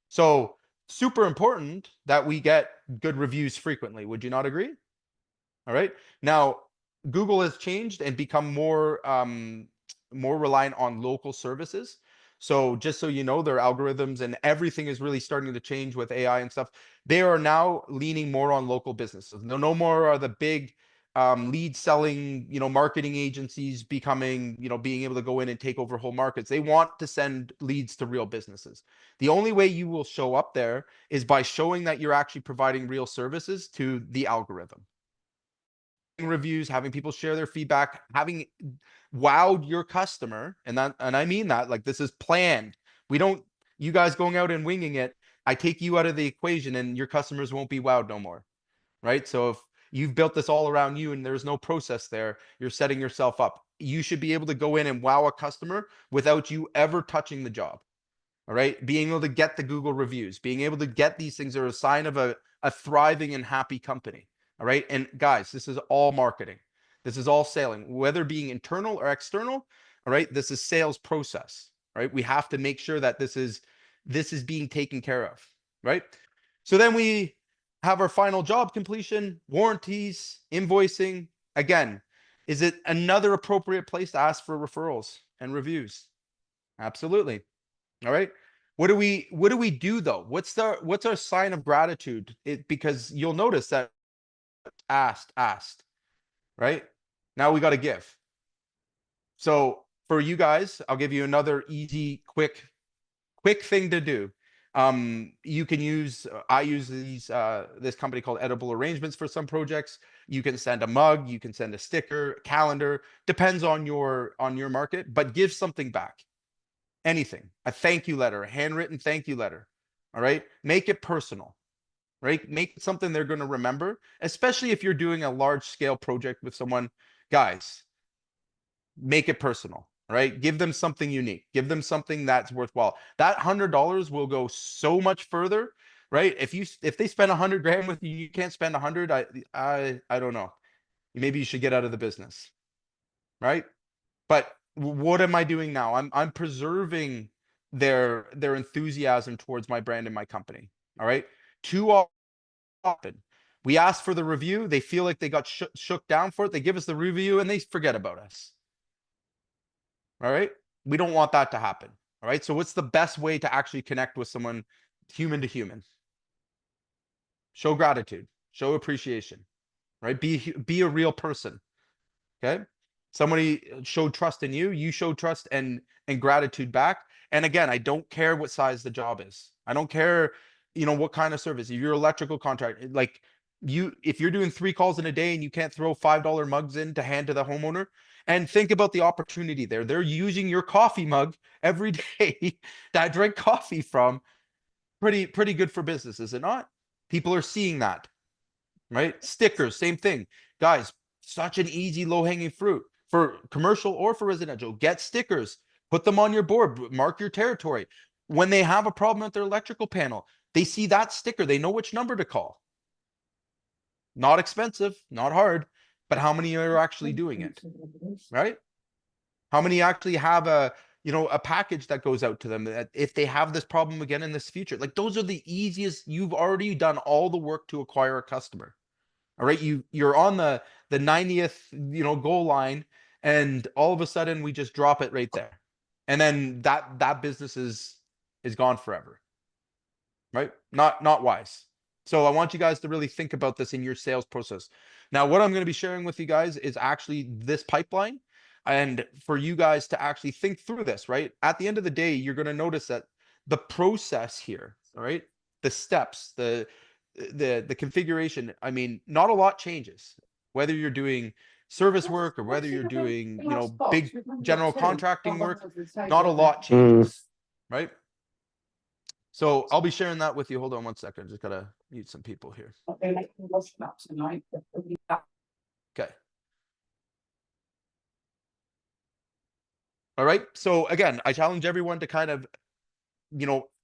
So super important that we get good reviews frequently. Would you not agree? All right. Now, Google has changed and become more reliant on local services. So just so you know, their algorithms and everything is really starting to change with AI and stuff. They are now leaning more on local businesses. No more are the big lead selling, marketing agencies becoming, being able to go in and take over whole markets. They want to send leads to real businesses. The only way you will show up there is by showing that you're actually providing real services to the algorithm. Reviews, having people share their feedback, having wowed your customer, and I mean that, like, this is planned. We don't, you guys going out and winging it, I take you out of the equation and your customers won't be wowed no more, right? So if you've built this all around you and there's no process there, you're setting yourself up. You should be able to go in and wow a customer without you ever touching the job. All right. Being able to get the Google reviews, being able to get these things are a sign of a thriving and happy company. All right. And guys, this is all marketing. This is all selling, whether being internal or external. All right. This is sales process, right? We have to make sure that this is being taken care of, right? So then we have our final job completion, warranties, invoicing. Again, is it another appropriate place to ask for referrals and reviews? Absolutely. All right. What do we do though? What's our sign of gratitude? Because you'll notice that asked, right? Now we got to give. So for you guys, I'll give you another easy, quick thing to do. You can use, I use this company called Edible Arrangements for some projects. You can send a mug, you can send a sticker, calendar, depends on your market, but give something back. Anything, a thank you letter, a handwritten thank you letter. All right. Make it personal, right? Make it something they're going to remember, especially if you're doing a large scale project with someone. Guys, make it personal, right? Give them something unique, give them something that's worthwhile. That $100 will go so much further, right? If they spend 100 grand with you, you can't spend 100. I don't know. Maybe you should get out of the business, right? But what am I doing now? I'm preserving their enthusiasm towards my brand and my company. All right. Too often we ask for the review, they feel like they got shook down for it. They give us the review and they forget about us. All right. We don't want that to happen. All right. So what's the best way to actually connect with someone human to human? Show gratitude, show appreciation, right? Be a real person. Okay. Somebody showed trust in you, you showed trust and gratitude back. And again, I don't care what size the job is. I don't care, what kind of service. If you're electrical contract, like if you're doing 3 calls in a day and you can't throw $5 mugs in to hand to the homeowner, and think about the opportunity there. They're using your coffee mug every day that I drink coffee from. Pretty good for business, is it not? People are seeing that. Right? Stickers, same thing. Guys, such an easy low-hanging fruit for commercial or for residential. Get stickers, put them on your board, mark your territory. When they have a problem with their electrical panel, they see that sticker, they know which number to call. Not expensive, not hard, but how many are actually doing it, right? How many actually have a package that goes out to them that if they have this problem again in this future? Like, those are the easiest. You've already done all the work to acquire a customer. All right, you're on the 90th, goal line, and all of a sudden we just drop it right there. And then that business is gone forever. Right? Not wise. So I want you guys to really think about this in your sales process. Now, what I'm going to be sharing with you guys is actually this pipeline, and for you guys to actually think through this, right? At the end of the day, you're going to notice that the process here, all right? The steps, the configuration, I mean, not a lot changes. Whether you're doing service work or whether you're doing, big general contracting work, not a lot changes, right? So I'll be sharing that with you. Hold on one second. Just gotta mute some people here. All right. So again, I challenge everyone to kind of,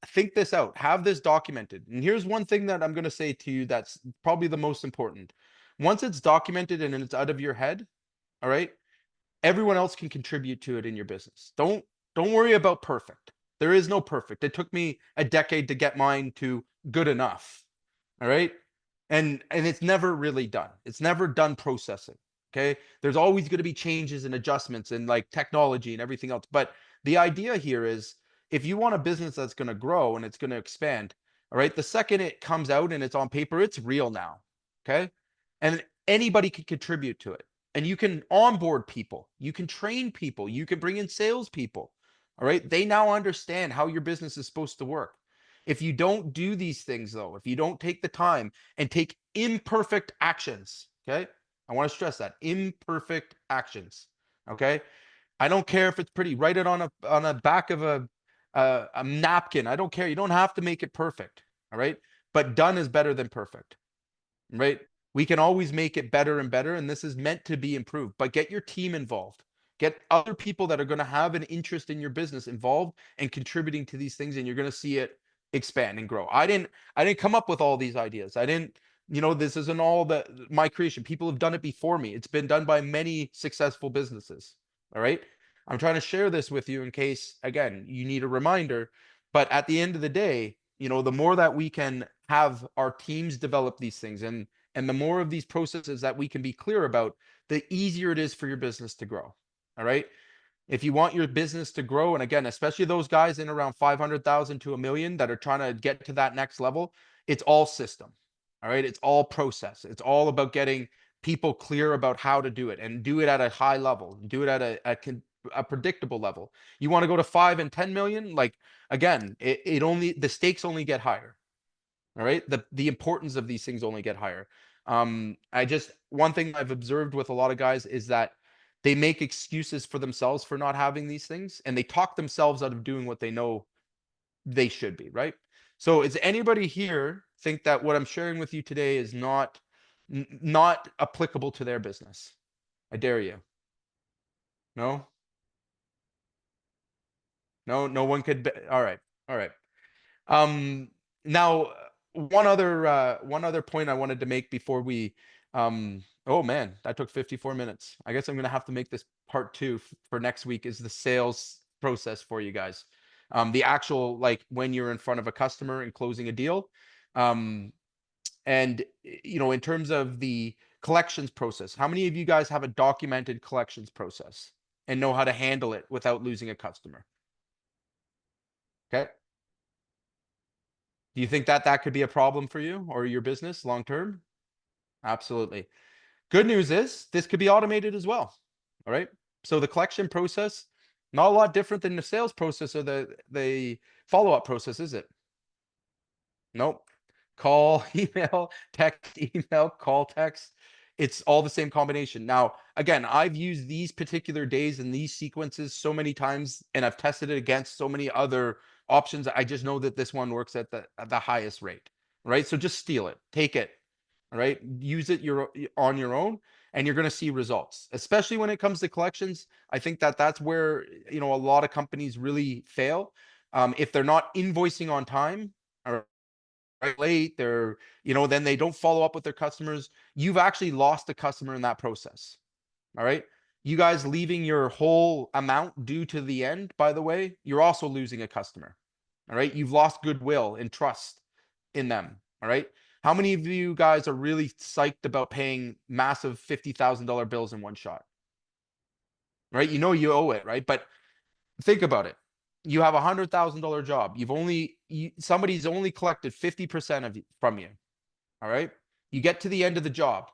think this out, have this documented. And here's one thing that I'm going to say to you that's probably the most important. Once it's documented and it's out of your head, all right, everyone else can contribute to it in your business. Don't worry about perfect. There is no perfect. It took me a decade to get mine to good enough. All right. And it's never really done. It's never done processing. Okay. There's always going to be changes and adjustments and like technology and everything else. But the idea here is if you want a business that's going to grow and it's going to expand, all right, the second it comes out and it's on paper, it's real now. Okay. And anybody can contribute to it. And you can onboard people, you can train people, you can bring in salespeople. All right. They now understand how your business is supposed to work. If you don't do these things, though, if you don't take the time and take imperfect actions, okay? I want to stress that imperfect actions, okay? I don't care if it's pretty. Write it on a back of a napkin. I don't care. You don't have to make it perfect, all right? But done is better than perfect, right? We can always make it better and better, and this is meant to be improved. But get your team involved. Get other people that are going to have an interest in your business involved and contributing to these things, and you're going to see it expand and grow. I didn't come up with all these ideas. I didn't, this isn't all my creation. People have done it before me. It's been done by many successful businesses. All right. I'm trying to share this with you in case, again, you need a reminder. But at the end of the day, the more that we can have our teams develop these things and the more of these processes that we can be clear about, the easier it is for your business to grow. All right. If you want your business to grow, and again, especially those guys in around 500,000 to a million that are trying to get to that next level, it's all system. All right. It's all process. It's all about getting people clear about how to do it and do it at a high level, do it at a predictable level. You want to go to 5 and 10 million? Like, again, the stakes only get higher. All right. The importance of these things only get higher. One thing I've observed with a lot of guys is that they make excuses for themselves for not having these things and they talk themselves out of doing what they know they should be, right? So is anybody here think that what I'm sharing with you today is not applicable to their business? I dare you. No? No, no one could all right. All right. Um, Now one other point I wanted to make before we oh man, that took 54 minutes. I guess I'm gonna have to make this part two for next week is the sales process for you guys. The actual like when you're in front of a customer and closing a deal. Um, and in terms of the collections process, how many of you guys have a documented collections process and know how to handle it without losing a customer? Okay. Do you think that that could be a problem for you or your business long term? Absolutely. Good news is this could be automated as well. All right. So the collection process, not a lot different than the sales process or the follow-up process, is it? Nope. Call, email, text, email, call, text. It's all the same combination. Now, again, I've used these particular days and these sequences so many times, and I've tested it against so many other options. I just know that this one works at the highest rate, right? So just steal it, take it, all right? Use it on your own, and you're going to see results. Especially when it comes to collections, I think that that's where a lot of companies really fail. If they're not invoicing on time, or late, then they don't follow up with their customers. You've actually lost a customer in that process. All right. You guys leaving your whole amount due to the end, by the way, you're also losing a customer. All right. You've lost goodwill and trust in them. All right. How many of you guys are really psyched about paying massive $50,000 bills in one shot? Right. You owe it, right? But think about it. You have $100,000 job. Somebody's only collected 50% from you. All right. You get to the end of the job.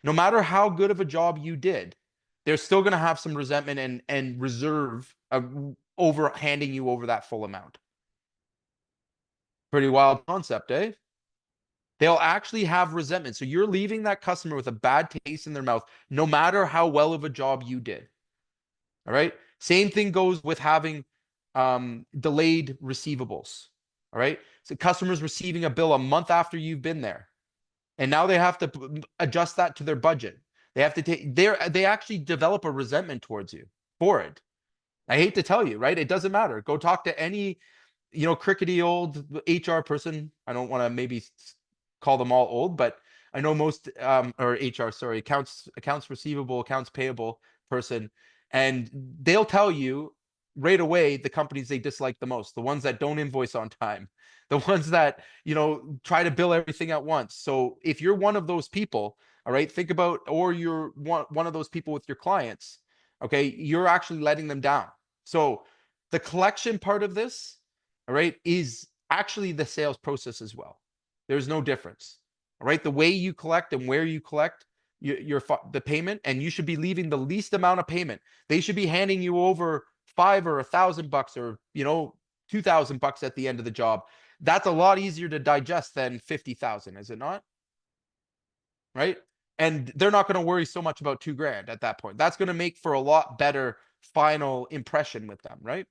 No matter how good of a job you did, they're still going to have some resentment and reserve over handing you over that full amount. Pretty wild concept, eh? They'll actually have resentment. So you're leaving that customer with a bad taste in their mouth, no matter how well of a job you did. All right. Same thing goes with having delayed receivables. All right. So customers receiving a bill a month after you've been there. And now they have to adjust that to their budget. They have to they actually develop a resentment towards you for it. I hate to tell you, right? It doesn't matter. Go talk to any, crickety old HR person. I don't want to maybe call them all old, but I know most or HR, sorry, accounts receivable, accounts payable person, and they'll tell you right away the companies they dislike the most, the ones that don't invoice on time, the ones that, try to bill everything at once. So if you're one of those people, all right, think about, or you're one of those people with your clients, okay, you're actually letting them down. So the collection part of this, all right, is actually the sales process as well. There's no difference. All right. The way you collect and where you collect the payment, and you should be leaving the least amount of payment. They should be handing you over $5 or $1,000 or, $2,000 at the end of the job. That's a lot easier to digest than 50,000, is it not? Right. And they're not going to worry so much about 2 grand at that point. That's going to make for a lot better final impression with them. Right.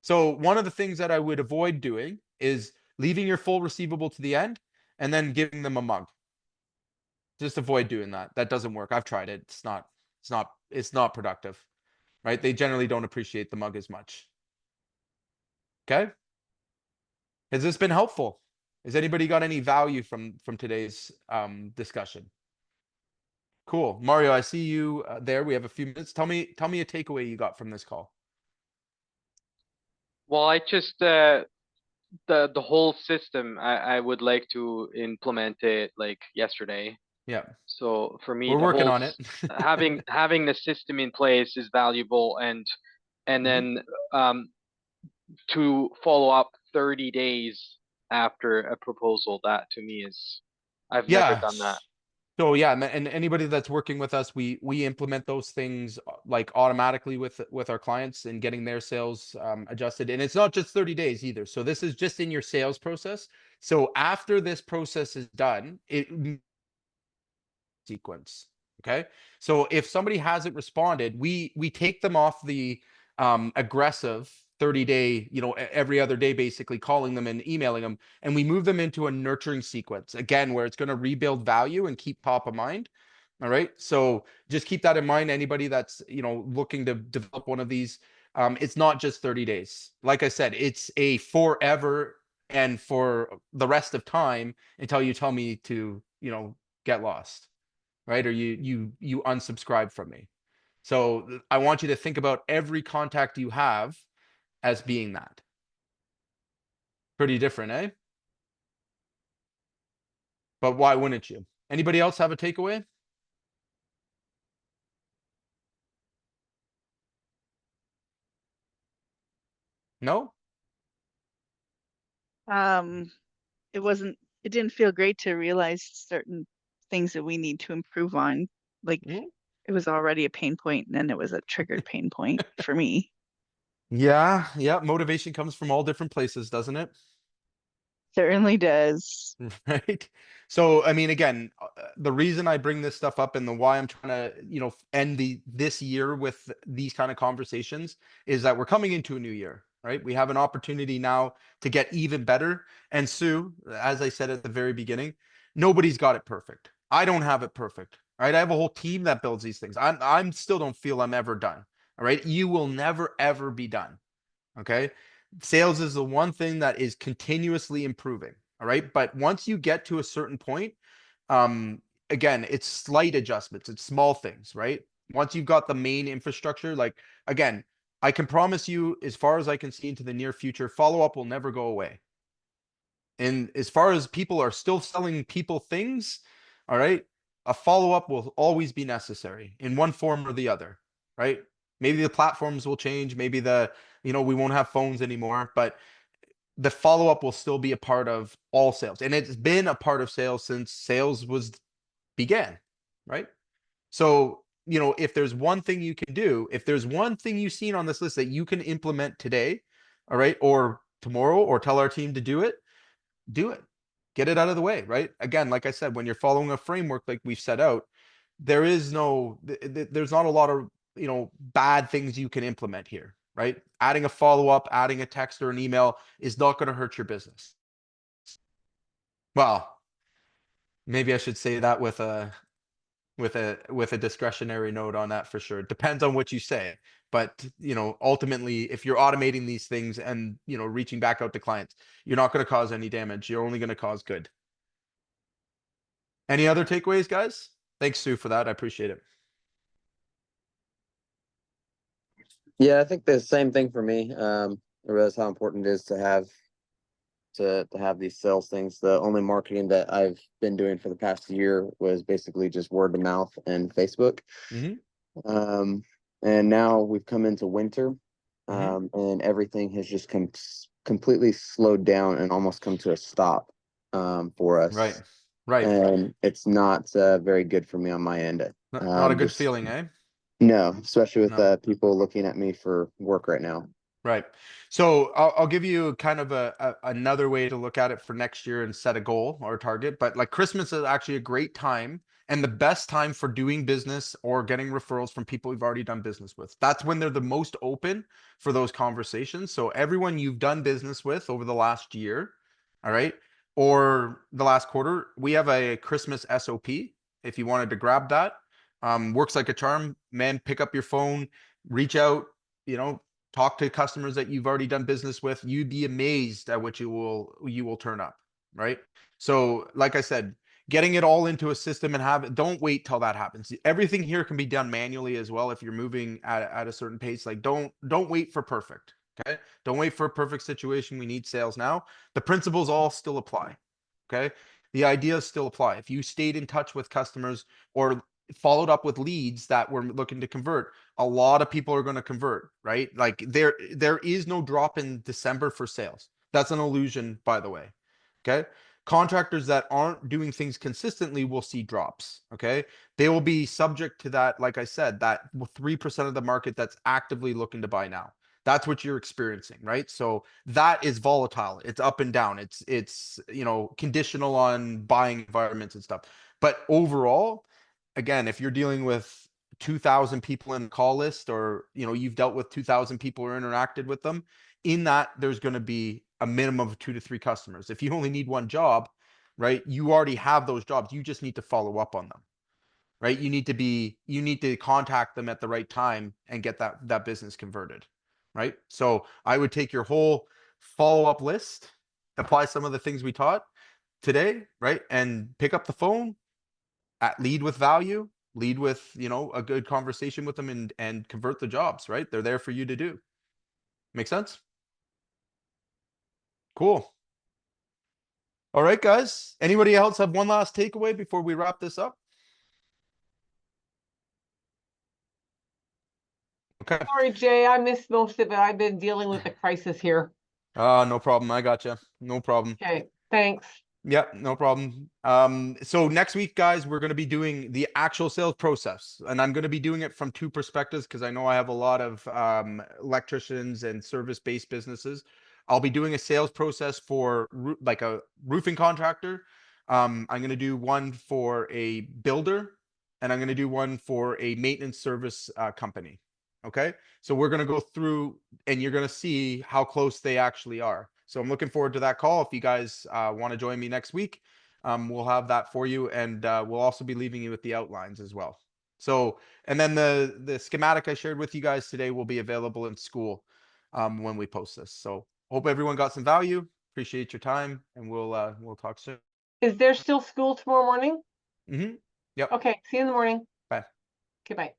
So one of the things that I would avoid doing is leaving your full receivable to the end and then giving them a mug. Just avoid doing that. That doesn't work. I've tried it. It's not productive, right? They generally don't appreciate the mug as much. Okay. Has this been helpful? Has anybody got any value from today's discussion? Cool. Mario, I see you there. We have a few minutes. Tell me a takeaway you got from this call. Well, I just the whole system, I would like to implement it like yesterday. Yeah. So for me, We're the working whole on it. having the system in place is valuable, and Mhm. then um to follow up 30 days after a proposal, that to me is, I've never Yeah. done that. So yeah, and anybody that's working with us, we implement those things like automatically with our clients and getting their sales adjusted. And it's not just 30 days either. So this is just in your sales process. So after this process is done, it sequence. Okay. So if somebody hasn't responded, we take them off the aggressive 30-day, every other day, basically calling them and emailing them, and we move them into a nurturing sequence again, where it's going to rebuild value and keep top of mind. All right. So just keep that in mind. Anybody that's, looking to develop one of these, it's not just 30 days. Like I said, it's a forever and for the rest of time until you tell me to, get lost, right? Or you unsubscribe from me. So I want you to think about every contact you have as being that. Pretty different, eh? But why wouldn't you? Anybody else have a takeaway? No? Um, it didn't feel great to realize certain things that we need to improve on. Like Mm. it was already a pain point, and then it was a triggered pain point for me. Yeah, yeah. Motivation comes from all different places, doesn't it? Certainly does. Right. So I mean, again, the reason I bring this stuff up and the why I'm trying to, end this year with these kind of conversations is that we're coming into a new year, right? We have an opportunity now to get even better. And Sue, as I said at the very beginning, nobody's got it perfect. I don't have it perfect. Right. I have a whole team that builds these things. I'm still don't feel I'm ever done. All right. You will never ever be done. Okay. Sales is the one thing that is continuously improving. All right. But once you get to a certain point, um, again, it's slight adjustments, it's small things, right? Once you've got the main infrastructure, like again, I can promise you, as far as I can see into the near future, follow up will never go away. And as far as people are still selling people things, all right, a follow up will always be necessary in one form or the other, right? Maybe the platforms will change, maybe we won't have phones anymore, but the follow up will still be a part of all sales. And it's been a part of sales since sales was began, right? So, if there's one thing you can do, if there's one thing you've seen on this list that you can implement today, all right, or tomorrow, or tell our team to do it, do it. Get it out of the way, right? Again, like I said, when you're following a framework like we've set out, there's not a lot of, bad things you can implement here, right? Adding a follow-up, adding a text or an email is not going to hurt your business. Well, maybe I should say that with a discretionary note on that for sure. It depends on what you say. But, you know, ultimately, if you're automating these things and, you know, reaching back out to clients, you're not going to cause any damage. You're only going to cause good. Any other takeaways, guys? Thanks, Sue, for that. I appreciate it. Yeah, I think the same thing for me. I realize how important it is to have these sales things. The only marketing that I've been doing for the past year was basically just word of mouth and Facebook. And now we've come into winter, and everything has just completely slowed down and almost come to a stop for us. Right. Right. And it's not very good for me on my end. Not a good feeling, eh? No, especially with No. people looking at me for work right now. Right. So I'll give you kind of another way to look at it for next year and set a goal or a target. But like Christmas is actually a great time and the best time for doing business or getting referrals from people we've already done business with. That's when they're the most open for those conversations. So everyone you've done business with over the last year, all right, or the last quarter, we have a Christmas SOP. If you wanted to grab that, works like a charm, man. Pick up your phone, reach out, you know, talk to customers that you've already done business with. You'd be amazed at what you will turn up, right? So like I said, getting it all into a system and don't wait till that happens. Everything here can be done manually as well if you're moving at a certain pace. Like don't wait for perfect. Okay. Don't wait for a perfect situation. We need sales now. The principles all still apply. Okay. The ideas still apply. If you stayed in touch with customers or followed up with leads that we're looking to convert, a lot of people are going to convert, right? Like there is no drop in December for sales. That's an illusion, by the way. Okay. Contractors that aren't doing things consistently will see drops. Okay. They will be subject to that. Like I said, that 3% of the market that's actively looking to buy now. That's what you're experiencing, right? So that is volatile. It's up and down. It's you know, conditional on buying environments and stuff. But overall, again, if you're dealing with 2,000 people in the call list, or you know, you've dealt with 2,000 people or interacted with them, in that there's going to be a minimum of 2 to 3 customers. If you only need one job, right, you already have those jobs. You just need to follow up on them, right? You need to contact them at the right time and get that business converted, right? So I would take your whole follow-up list, apply some of the things we taught today, right, and pick up the phone, lead with value, lead with, you know, a good conversation with them, and convert the jobs, right? They're there for you to do. Make sense? Cool. All right, guys. Anybody else have one last takeaway before we wrap this up? Okay. Sorry, Jay, I missed most of it. I've been dealing with the crisis here. No problem. I gotcha. No problem. Okay, thanks. Yep, no problem. So next week, guys, we're going to be doing the actual sales process, and I'm going to be doing it from 2 perspectives because I know I have a lot of electricians and service-based businesses. I'll be doing a sales process for like a roofing contractor. I'm going to do one for a builder, and I'm going to do one for a maintenance service company. Okay, so we're going to go through, and you're going to see how close they actually are. So I'm looking forward to that call. If you guys want to join me next week, we'll have that for you, and we'll also be leaving you with the outlines as well. So, and then the schematic I shared with you guys today will be available in school when we post this. So hope everyone got some value. Appreciate your time, and we'll talk soon. Is there still school tomorrow morning? Yep. Okay, see you in the morning. Bye. Okay, bye.